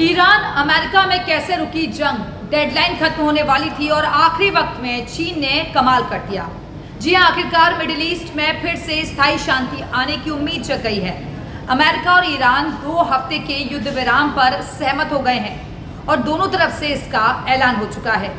Iran America में कैसे रुकी जंग? डेडलाइन खत्म होने वाली थी और आखिरी वक्त में चीन ने कमाल कर दिया। जी हां, आखिरकार मिडिल ईस्ट में फिर से स्थायी शांति आने की उम्मीद जग गई है। अमेरिका और ईरान 2 हफ्ते के युद्ध विराम पर सहमत हो गए हैं और दोनों तरफ से इसका ऐलान हो चुका है।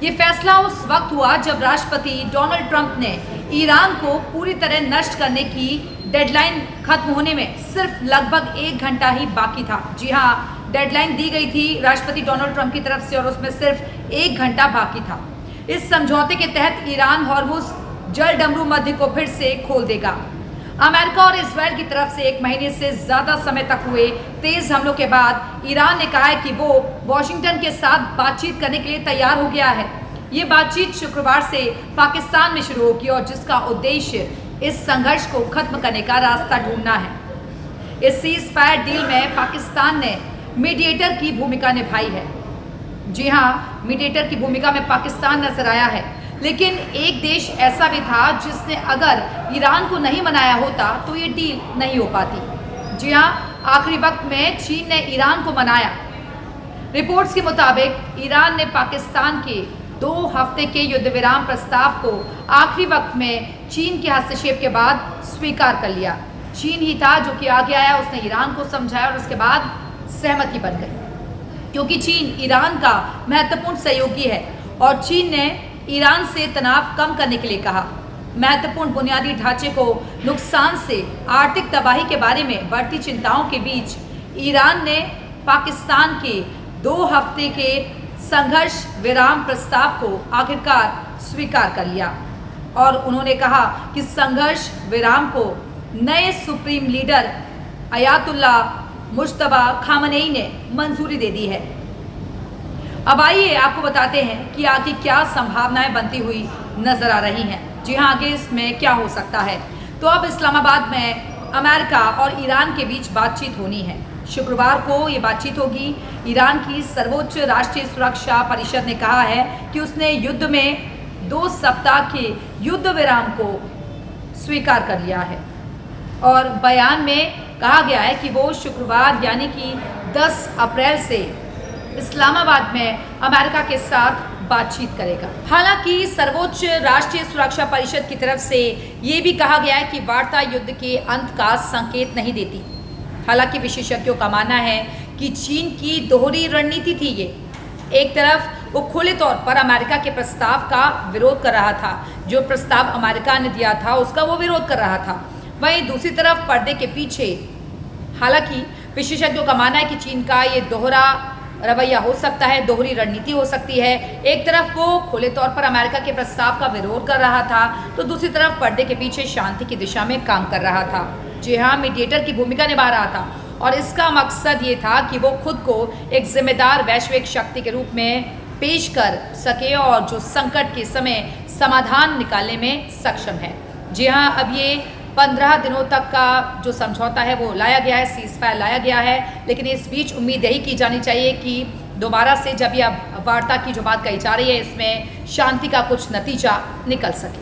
ये फैसला उस वक्त हुआ जब राष्ट्रपति डोनाल्ड ट्रंप ने ईरान को पूरी तरह नष्ट करने की डेडलाइन खत्म होने में सिर्फ लगभग 1 घंटा ही बाकी था। जी हां, डेडलाइन दी गई थी राष्ट्रपति डोनाल्ड ट्रंप की तरफ से और उसमें सिर्फ 1 घंटा बाकी था। इस समझौते के तहत ईरान हॉर्मुज जलडमरू मध्य को फिर से खोल देगा। अमेरिका और इजराइल की तरफ से 1 महीने से ज्यादा समय तक हुए तेज हमलों के बाद ईरान ने कहा है कि वो वॉशिंगटन के साथ बातचीत करने के लिए तैयार हो गया है। ये बातचीत शुक्रवार से पाकिस्तान में शुरू होगी और जिसका उद्देश्य इस संघर्ष को खत्म करने का रास्ता ढूंढना है। इस सीज फायर डील में पाकिस्तान ने मीडिएटर की भूमिका निभाई है। जी हां, मीडिएटर की भूमिका में पाकिस्तान नजर आया है, लेकिन एक देश ऐसा भी था जिसने अगर ईरान को नहीं मनाया होता तो ये डील नहीं हो पाती। जी हां, आखिरी वक्त में चीन ने ईरान को मनाया। रिपोर्ट्स के मुताबिक ईरान ने पाकिस्तान के 2 हफ्ते के युद्ध विराम प्रस्ताव को आखिरी वक्त में चीन के हस्तक्षेप के बाद स्वीकार कर लिया। चीन ही था जो कि आगे आया, उसने ईरान को समझाया और उसके बाद सहमति बन गई, क्योंकि चीन ईरान का महत्वपूर्ण सहयोगी है और चीन ने ईरान से तनाव कम करने के लिए कहा। महत्वपूर्ण बुनियादी ढांचे को नुकसान से आर्थिक तबाही के बारे में बढ़ती चिंताओं के बीच ईरान ने पाकिस्तान के 2 हफ्ते के संघर्ष विराम प्रस्ताव को आखिरकार स्वीकार कर लिया और उन्होंने कहा कि संघर्ष विराम को नए supreme leader Ayatollah Mojtaba Khamenei ने मंजूरी दे दी है। अब आइए आपको बताते हैं कि आगे क्या संभावनाएं बनती हुई नजर आ रही हैं। जी हां, आगे इसमें क्या हो सकता है। तो अब इस्लामाबाद में अमेरिका और ईरान के बीच बातचीत होनी है। शुक्रवार को ये बातचीत होगी। ईरान की सर्वोच्च राष्ट्रीय सुरक्षा परिषद ने कहा है कि उसने युद्ध में 2 सप्ताह के युद्ध विराम को स्वीकार कर लिया है और बयान में कहा गया है कि वो शुक्रवार यानी कि 10 अप्रैल से इस्लामाबाद में अमेरिका के साथ बातचीत करेगा। हालांकि सर्वोच्च राष्ट्रीय सुरक्षा परिषद की तरफ से ये भी कहा गया है कि वार्ता युद्ध के अंत का संकेत नहीं देती। हालांकि विशेषज्ञों का मानना है कि चीन की दोहरी रणनीति थी ये। एक तरफ वो खुले तौर पर अमेरिका के प्रस्ताव का विरोध कर रहा था, जो प्रस्ताव अमेरिका ने दिया था उसका वो विरोध कर रहा था। वहीं दूसरी तरफ पर्दे के पीछे, हालांकि विशेषज्ञों का मानना है कि चीन का ये दोहरा रवैया हो सकता है, दोहरी रणनीति हो सकती है। एक तरफ वो खुले तौर पर अमेरिका के प्रस्ताव का विरोध कर रहा था तो दूसरी तरफ पर्दे के पीछे शांति की दिशा में काम कर रहा था। जी हाँ, मीडिएटर की भूमिका निभा रहा था और इसका मकसद ये था कि वो खुद को एक जिम्मेदार वैश्विक शक्ति के रूप में पेश कर सके और जो संकट के समय समाधान निकालने में सक्षम है। जी हाँ, अब ये 15 दिनों तक का जो समझौता है वो लाया गया है, सीज फायर लाया गया है, लेकिन इस बीच उम्मीद यही की जानी चाहिए कि दोबारा से जब यह वार्ता की जो बात कही जा रही है इसमें शांति का कुछ नतीजा निकल सके।